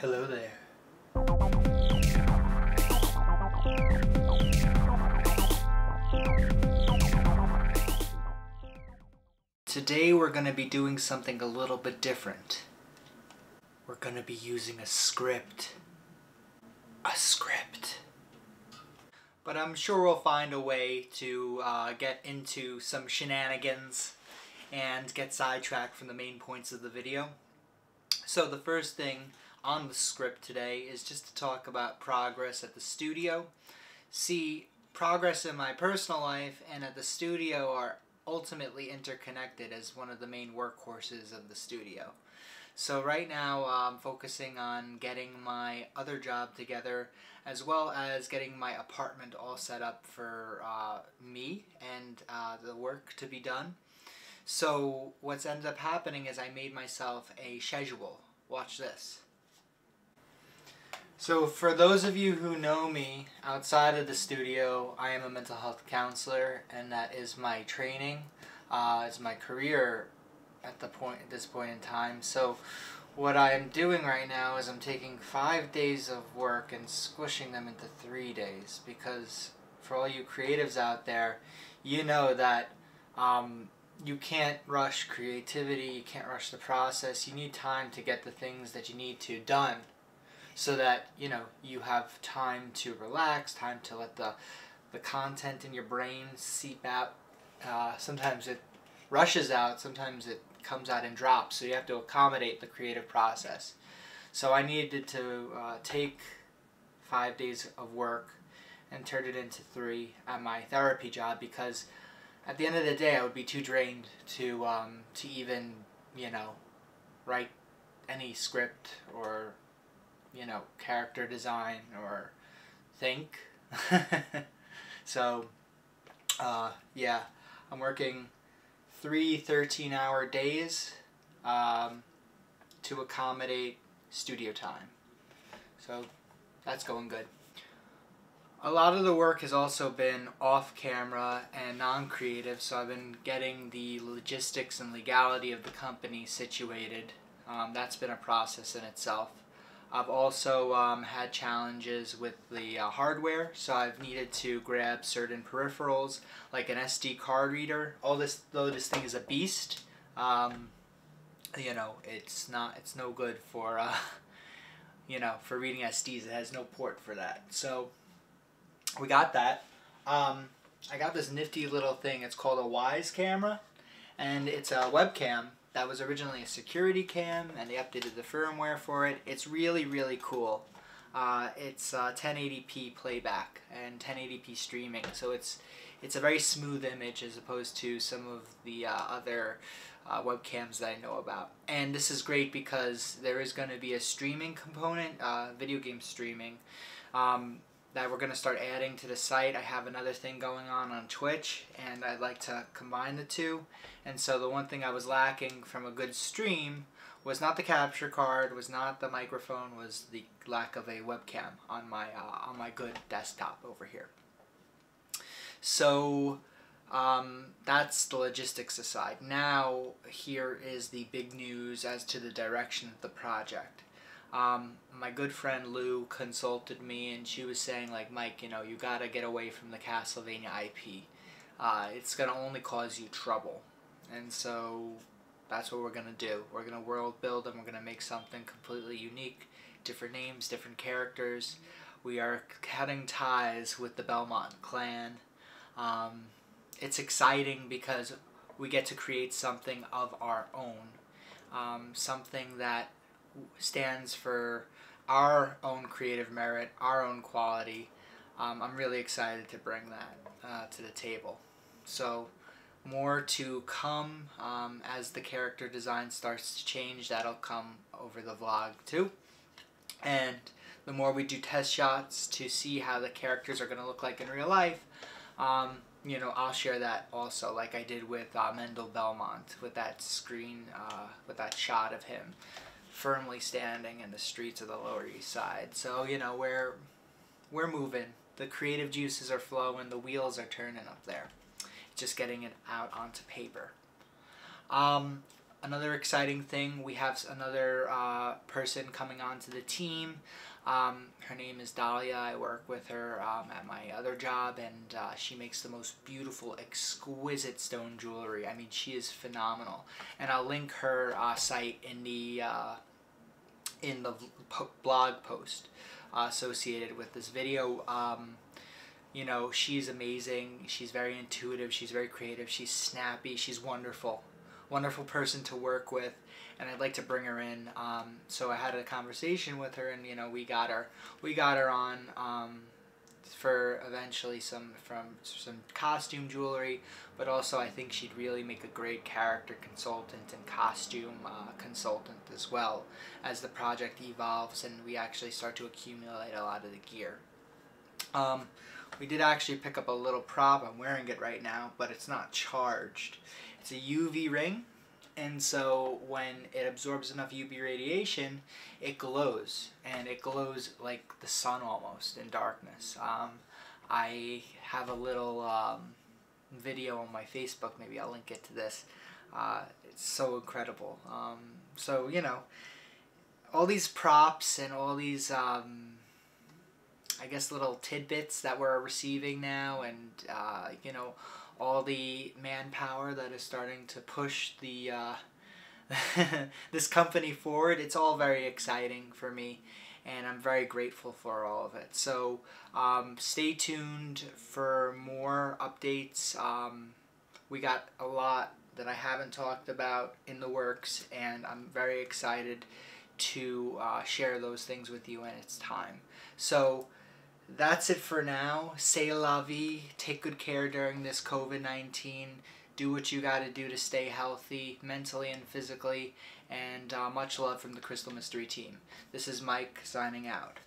Hello there. Today we're going to be doing something a little bit different. We're going to be using a script. A script. But I'm sure we'll find a way to get into some shenanigans and get sidetracked from the main points of the video. So the first thing on the script today is just to talk about progress at the studio. See, progress in my personal life and at the studio are ultimately interconnected as one of the main workhorses of the studio. So right now I'm focusing on getting my other job together, as well as getting my apartment all set up for me and the work to be done. So what's ended up happening is I made myself a schedule. Watch this. So for those of you who know me outside of the studio, I am a mental health counselor, and that is my training. It's my career at this point in time. So what I am doing right now is I'm taking 5 days of work and squishing them into 3 days, because for all you creatives out there, you know that you can't rush creativity, you can't rush the process. You need time to get the things that you need to done, so that you have time to relax, time to let the content in your brain seep out. Sometimes it rushes out, sometimes it comes out in drops, so you have to accommodate the creative process. So I needed to take 5 days of work and turn it into 3 at my therapy job, because at the end of the day I would be too drained to even write any script or character design or think. So yeah, I'm working 3 13-hour days to accommodate studio time. So that's going good. A lot of the work has also been off camera and non-creative, so I've been getting the logistics and legality of the company situated. That's been a process in itself. I've also had challenges with the hardware, so I've needed to grab certain peripherals like an SD card reader. Though this thing is a beast, it's no good for for reading SDs. It has no port for that. So we got that. I got this nifty little thing. It's called a Wise camera, and it's a webcam that was originally a security cam, and they updated the firmware for it. It's really, really cool. It's 1080p playback and 1080p streaming, so it's a very smooth image as opposed to some of the other webcams that I know about. And this is great because there is going to be a streaming component, video game streaming, that we're going to start adding to the site. I have another thing going on Twitch, and I'd like to combine the two. And so the one thing I was lacking from a good stream was not the capture card, was not the microphone, was the lack of a webcam on my good desktop over here. So that's the logistics aside. Now here is the big news as to the direction of the project. My good friend Lou consulted me, and she was saying, like, Mike, you gotta get away from the Castlevania IP. It's gonna only cause you trouble. And so that's what we're gonna do. We're gonna world build, and we're gonna make something completely unique. Different names, different characters. We are cutting ties with the Belmont clan. It's exciting because we get to create something of our own. Something that stands for our own creative merit, our own quality. I'm really excited to bring that to the table. So more to come as the character design starts to change. That'll come over the vlog too. And the more we do test shots to see how the characters are going to look like in real life, I'll share that also, like I did with Mendel Belmont, with that screen, with that shot of him firmly standing in the streets of the Lower East Side. So we're moving. The creative juices are flowing. The wheels are turning up there. It's just getting it out onto paper. Another exciting thing, we have another person coming onto the team. Her name is Dahlia. I work with her at my other job, and she makes the most beautiful, exquisite stone jewelry. I mean, she is phenomenal. And I'll link her site in the blog post associated with this video. You know, she's amazing. She's very intuitive. She's very creative. She's snappy. She's wonderful. Wonderful person to work with, and I'd like to bring her in. So I had a conversation with her, and you know, we got her on for eventually some costume jewelry, but also I think she'd really make a great character consultant and costume consultant as well as the project evolves and we actually start to accumulate a lot of the gear. We did actually pick up a little prop. I'm wearing it right now, but it's not charged. It's a UV ring, and so when it absorbs enough UV radiation, it glows, and it glows like the sun almost in darkness. I have a little video on my Facebook. Maybe I'll link it to this. It's so incredible. So, you know, all these props and all these I guess little tidbits that we're receiving now, and you know, all the manpower that is starting to push the this company forward. It's all very exciting for me, and I'm very grateful for all of it. So stay tuned for more updates. We got a lot that I haven't talked about in the works, and I'm very excited to share those things with you when it's time. So that's it for now. C'est la vie. Take good care during this COVID-19. Do what you got to do to stay healthy, mentally and physically. And much love from the Crystal Mystery team. This is Mike signing out.